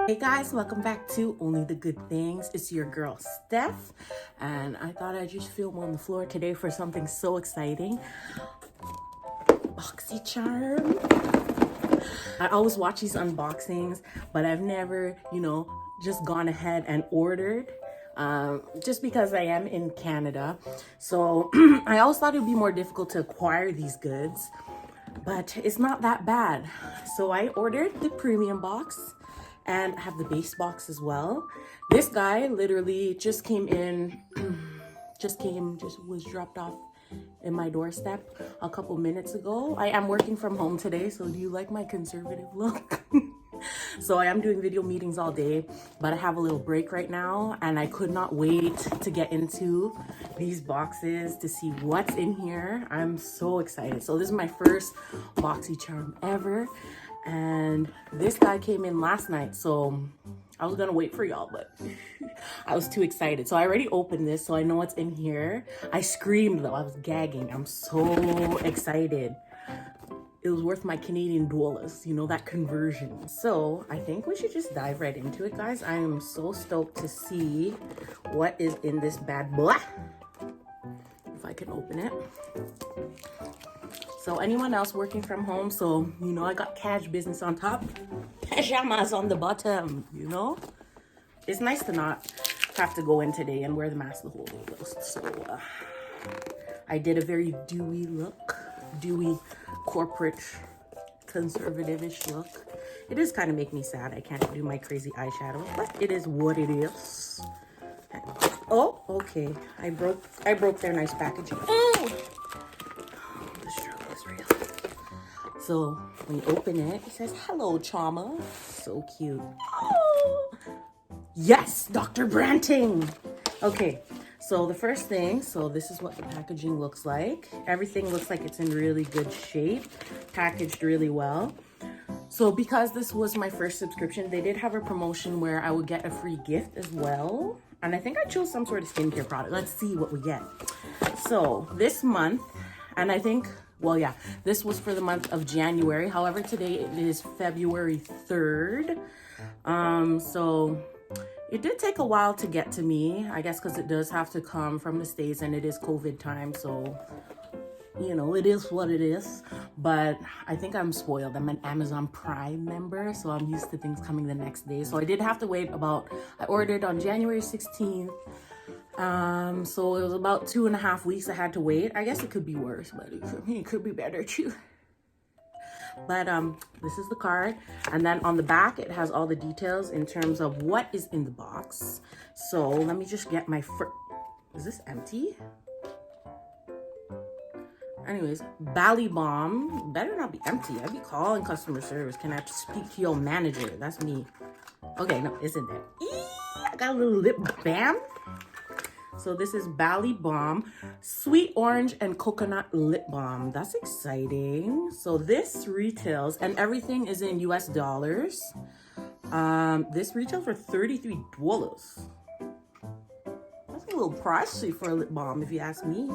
Hey guys, welcome back to Only the Good Things. It's your girl Steph, and I thought I'd just film on the floor today for something so exciting. Boxycharm. I always watch these unboxings, but I've never, just gone ahead and ordered. Just because I am in Canada. So I always thought it would be more difficult to acquire these goods, but it's not that bad. So I ordered the premium box. And I have the base box as well. This guy literally just came in, just was dropped off in my doorstep a couple minutes ago. I am working from home today, so do you like my conservative look? So I am doing video meetings all day, but I have a little break right now, and I could not wait to get into these boxes to see what's in here. I'm so excited. So this is my first Boxycharm ever. And this guy came in last night, so I was gonna wait for y'all, but I was too excited. So I already opened this, so I know what's in here. I screamed though, I was gagging. I'm so excited. It was worth my Canadian dollars, that conversion. So I think we should just dive right into it, guys. I am so stoked to see what is in this bad boy. If I can open it. So anyone else working from home, so I got cash business on top, pajamas on the bottom, It's nice to not have to go in today and wear the mask the whole day. So I did a very dewy look, dewy corporate conservative-ish look. It does kind of make me sad. I can't do my crazy eyeshadow, but it is what it is. Oh, okay. I broke their nice packaging. So when you open it, it says, "Hello, Chama." So cute. Oh, yes, Dr. Branting. Okay, so the first thing, so this is what the packaging looks like. Everything looks like it's in really good shape, packaged really well. So because this was my first subscription, they did have a promotion where I would get a free gift as well. And I think I chose some sort of skincare product. Let's see what we get. So this month, and I think, well, yeah, this was for the month of January. However, today it is February 3rd. So it did take a while to get to me, I guess, because it does have to come from the States and it is COVID time. So, it is what it is. But I think I'm spoiled. I'm an Amazon Prime member, so I'm used to things coming the next day. So I did have to wait I ordered on January 16th. So it was about 2.5 weeks I had to wait. I guess it could be worse, but it could be better too. But this is the card, and then on the back it has all the details in terms of what is in the box. So let me just get my is this empty? Anyways, Bally Balm better not be empty. I'd be calling customer service. Can I speak to your manager? That's me. Okay, no, it's in there. I got a little lip balm. So this is Bally Balm, Sweet Orange and Coconut Lip Balm. That's exciting. So this retails, and everything is in US dollars. This retails for $33. That's a little pricey for a lip balm, if you ask me.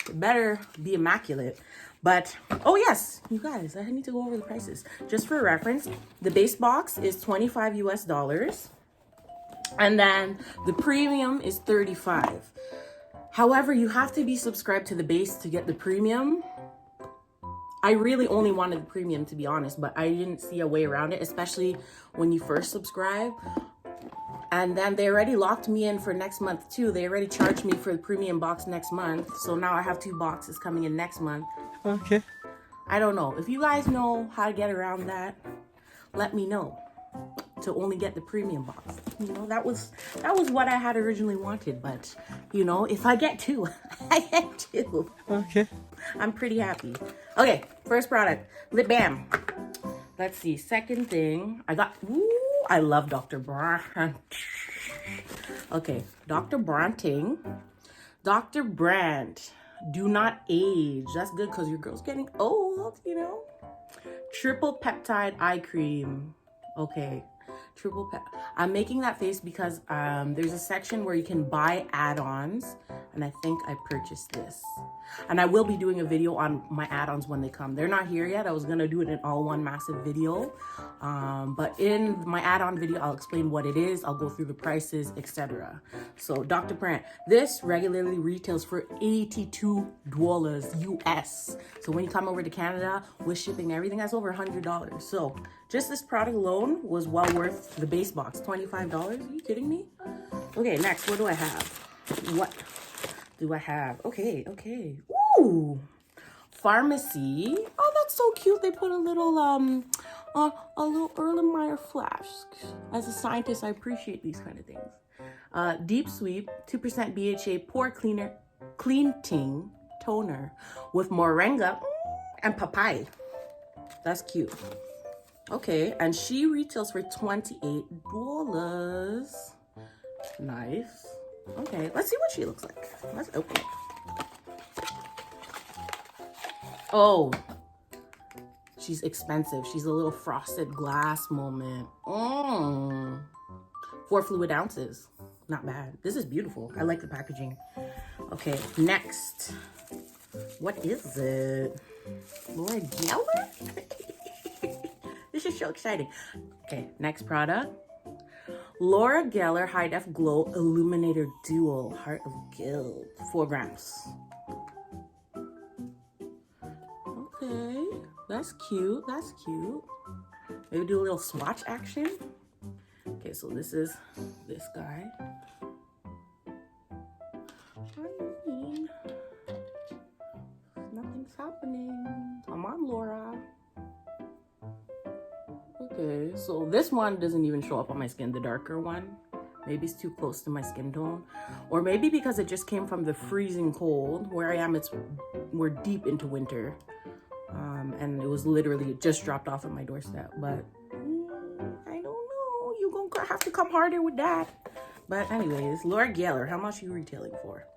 It better be immaculate. But, oh yes, you guys, I need to go over the prices. Just for reference, the base box is $25 US. And then the premium is $35. However, you have to be subscribed to the base to get the premium. I really only wanted the premium, to be honest, but I didn't see a way around it, especially when you first subscribe. And then they already locked me in for next month too. They already charged me for the premium box next month. So now I have 2 boxes coming in next month. Okay. I don't know. If you guys know how to get around that, let me know. To only get the premium box. That was what I had originally wanted, but if I get 2, I get 2. Okay. I'm pretty happy. Okay, first product, lip balm. Let's see, second thing, I love Dr. Brandt. Okay, Dr. Branting. Dr. Brandt, do not age. That's good because your girl's getting old, Triple peptide eye cream. Okay. Triple pet. I'm making that face because there's a section where you can buy add-ons, and I think I purchased this. And I will be doing a video on my add-ons when they come. They're not here yet. I was gonna do it in all one massive video. But in my add-on video, I'll explain what it is. I'll go through the prices, etc. So Dr. Brand, this regularly retails for $82 US. So when you come over to Canada with shipping, everything, that's over $100. So just this product alone was well worth the base box, $25. Are you kidding me? Okay, next, what do I have? What do I have? Okay. Ooh, pharmacy. Oh, that's so cute. They put a little Erlenmeyer flask. As a scientist, I appreciate these kind of things. Deep Sweep, 2% BHA pore cleansing toner with moringa and papaya. That's cute. Okay, and she retails for $28. Nice. Okay, let's see what she looks like. Let's open it. Oh, she's expensive. She's a little frosted glass moment. 4 fluid ounces. Not bad. This is beautiful. I like the packaging. Okay, next. What is it? Laura Geller? This is so exciting. Okay, next product. Laura Geller High Def Glow Illuminator Duo Heart of Guild, 4 grams. Okay, that's cute. That's cute. Maybe do a little swatch action. Okay, so this is this guy. I mean, nothing's happening. Come on, Laura. Okay, so this one doesn't even show up on my skin, the darker one. Maybe it's too close to my skin tone. Or maybe because it just came from the freezing cold. Where I am, we're deep into winter. And it was literally just dropped off at my doorstep. But I don't know. You're going to have to come harder with that. But anyways, Laura Geller, how much are you retailing for?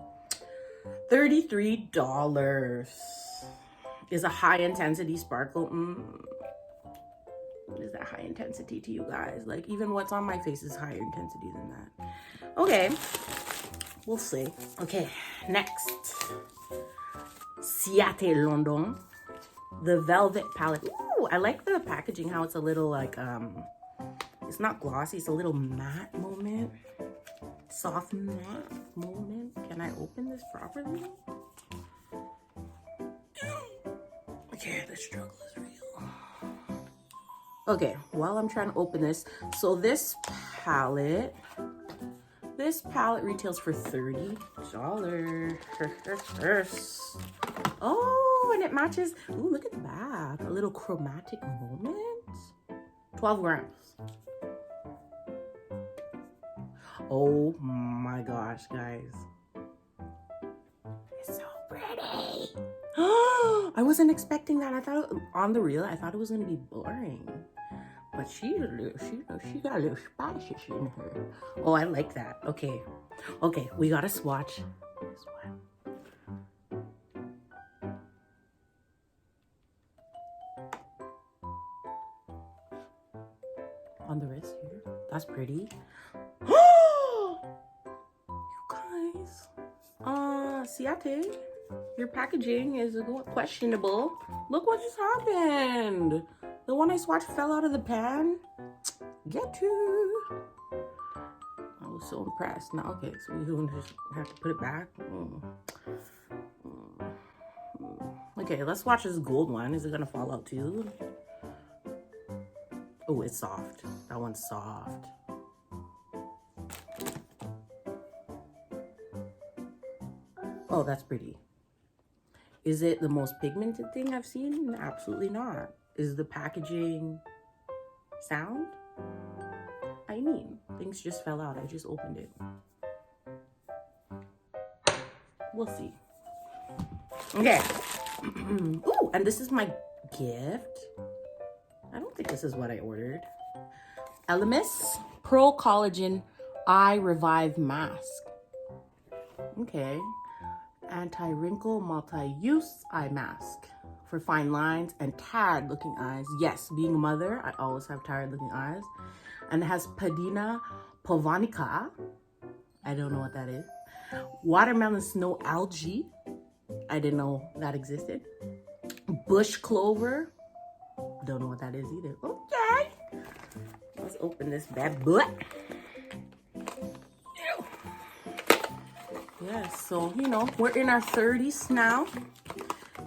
$33. Is a high intensity sparkle. What is that high intensity to you guys? Like, even what's on my face is higher intensity than that. Okay, we'll see. Okay, next. Ciate London, the velvet palette. Ooh, I like the packaging, how it's a little like, it's not glossy, it's a little matte moment. Soft matte moment. Can I open this properly? Okay, the struggle is real. Okay, while I'm trying to open this, so this palette retails for $30. Oh, and it matches. Ooh, look at the back. A little chromatic moment. 12 grams. Oh my gosh, guys. It's so pretty. I wasn't expecting that. I thought on the reel, I thought it was gonna be boring. But she got a little spicy in her. Oh, I like that. Okay, we gotta swatch this one. On the wrist here. That's pretty. You guys. Ciate, your packaging is questionable. Look what just happened. The one I swatched fell out of the pan. Get you. I was so impressed. Now, okay, so we don't just have to put it back. Okay, let's watch this gold one. Is it gonna fall out too? Oh, it's soft. That one's soft. Oh, that's pretty. Is it the most pigmented thing I've seen? Absolutely not. Is the packaging sound? I mean, things just fell out. I just opened it. We'll see. Okay. Ooh, and this is my gift. I don't think this is what I ordered. Elemis Pearl Collagen Eye Revive Mask. Okay. Anti-wrinkle multi-use eye mask for fine lines and tired looking eyes. Yes, being a mother, I always have tired looking eyes. And it has Padina pavonica. I don't know what that is. Watermelon snow algae. I didn't know that existed. Bush clover. Don't know what that is either. Okay. Let's open this bad boy. Yeah, so, you know, we're in our 30s now.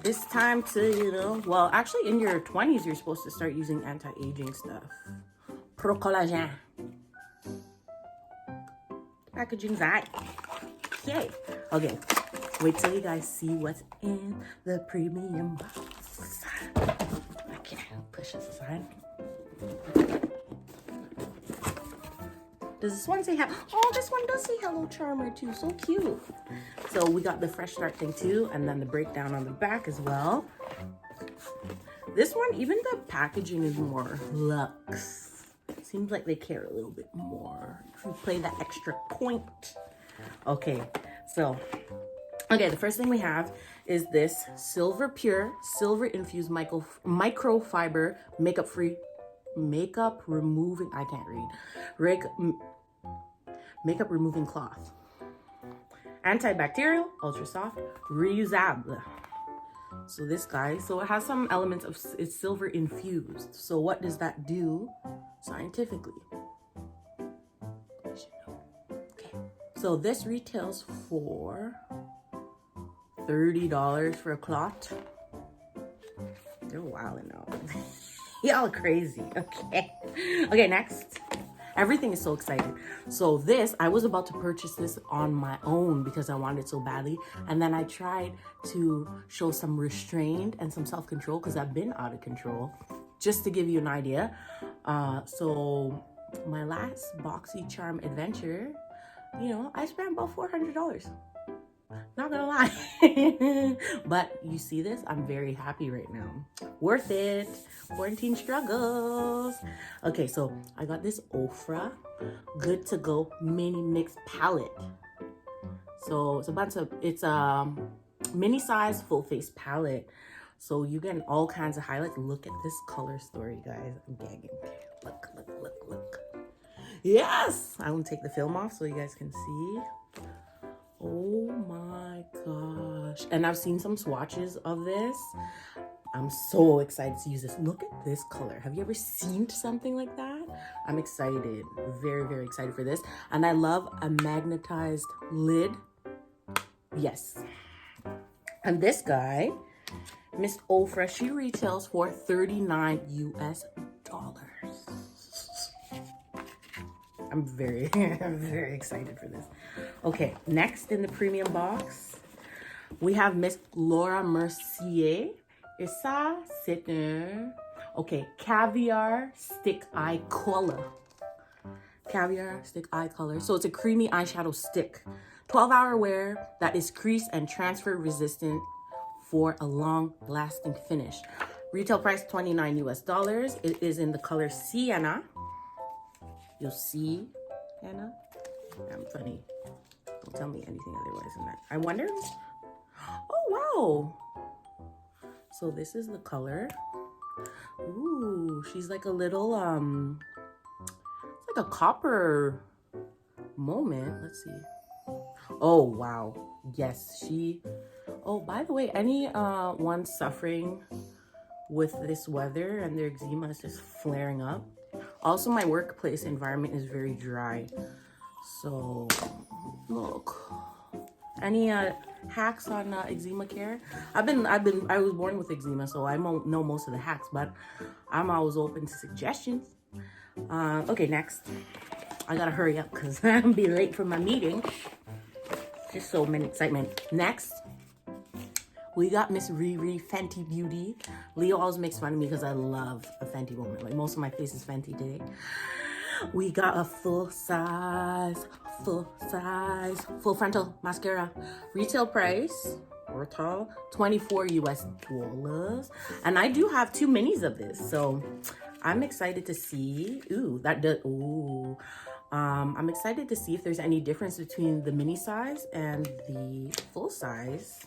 It's time to, you know, well, actually in your 20s, you're supposed to start using anti-aging stuff. Pro collagen. Packaging's hot. Yay. Okay, wait till you guys see what's in the premium box. Okay, push this aside. Does this one say oh, this one does say Hello Charmer too. So cute. So we got the Fresh Start thing too, and then the breakdown on the back as well. This one, even the packaging is more luxe. Seems like they care a little bit more. If you play that extra point. Okay, so, the first thing we have is this Silver Pure, silver infused microfiber makeup removing, I can't read, makeup removing cloth. Antibacterial, ultra soft, reusable. So this guy, so it has some elements of, it's silver infused. So what does that do scientifically? Okay, so this retails for $30 for a cloth. They're wilding out. Y'all crazy. Okay, next. Everything is so exciting. So this, I was about to purchase this on my own because I wanted it so badly. And then I tried to show some restraint and some self-control because I've been out of control. Just to give you an idea. So my last Boxycharm adventure, you know, I spent about $400. Not gonna lie. But you see this? I'm very happy right now. Worth it. Quarantine struggles. Okay, so I got this Ofra Good to Go mini mix palette. So it's a bunch of, it's a mini size full face palette. So you get all kinds of highlights. Look at this color story, guys. I'm gagging. Look, look, look, look. Yes! I want to take the film off so you guys can see. Oh my gosh. And I've seen some swatches of this. I'm so excited to use this. Look at this color. Have you ever seen something like that? I'm excited. Very, very excited for this. And I love a magnetized lid. Yes. And this guy, Miss Ofra, she retails for $39 US. I'm very, very excited for this. Okay, next in the premium box, we have Miss Laura Mercier. Et ça, c'est un, caviar stick eye color. Caviar stick eye color. So it's a creamy eyeshadow stick. 12-hour wear that is crease and transfer resistant for a long lasting finish. Retail price $29 US. It is in the color Sienna. You'll see, Anna. I'm funny. Don't tell me anything otherwise than that. I wonder. Oh, wow. So this is the color. Ooh, she's like a little, it's like a copper moment. Let's see. Oh, wow. Yes, she, oh, by the way, any one suffering with this weather and their eczema is just flaring up. Also, my workplace environment is very dry. So, look. Any hacks on eczema care? I was born with eczema, so I know most of the hacks, but I'm always open to suggestions. Okay, next. I gotta hurry up because I'm gonna be late for my meeting. Just so many excitement. Next, we got Miss Riri Fenty Beauty. Leo always makes fun of me because I love a Fenty moment. Like most of my face is Fenty today. We got a full frontal mascara. Retail price, or tall, $24 US. And I do have 2 minis of this. So I'm excited to see. I'm excited to see if there's any difference between the mini size and the full size.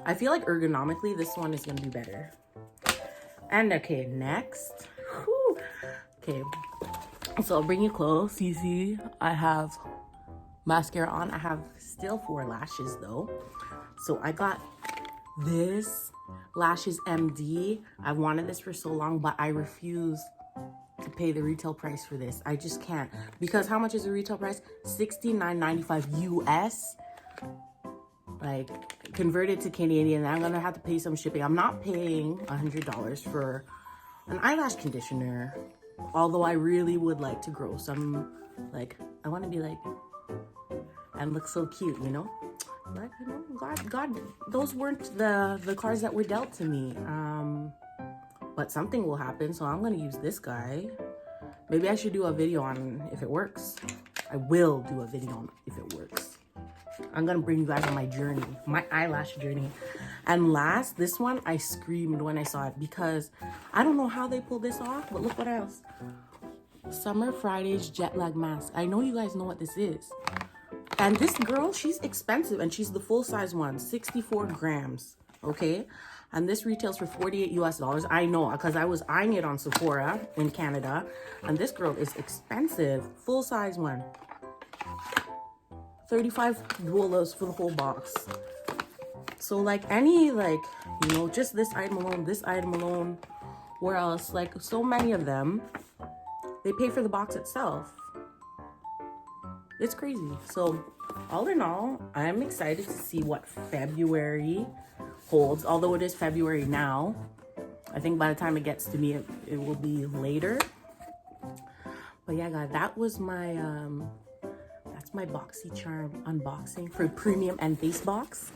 I feel like ergonomically, this one is gonna be better. And okay, next. Whew. Okay, So I'll bring you close. You see, I have mascara on. I have still 4 lashes though. So I got this Lashes MD. I wanted this for so long, but I refuse to pay the retail price for this. I just can't. Because how much is the retail price? $69.95 US. Like, converted to Canadian, I'm gonna have to pay some shipping. I'm not paying $100 for an eyelash conditioner. Although I really would like to grow some, like, I want to be like, and look so cute, you know? But, you know, God, those weren't the cards that were dealt to me. But something will happen, so I'm going to use this guy. Maybe I should do a video on if it works. I will do a video on if it works. I'm going to bring you guys on my journey, my eyelash journey. And last, this one, I screamed when I saw it because I don't know how they pulled this off, but look what else. Summer Fridays jet lag mask. I know you guys know what this is. And this girl, she's expensive, and she's the full-size one, 64 grams, okay? And this retails for $48 US. I know, because I was eyeing it on Sephora in Canada. And this girl is expensive, full-size one. 35 dollars for the whole box. So, like, any, like, you know, just this item alone, where else? Like, so many of them, they pay for the box itself. It's crazy. So, all in all, I'm excited to see what February holds. Although it is February now, I think by the time it gets to me, it will be later. But yeah, guys, that was my that's my Boxycharm unboxing for premium and base box.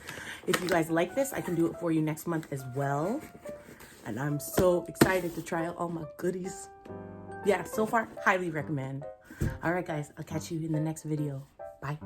If you guys like this, I can do it for you next month as well. And I'm so excited to try out all my goodies. Yeah, so far, highly recommend. All right, guys, I'll catch you in the next video. Bye.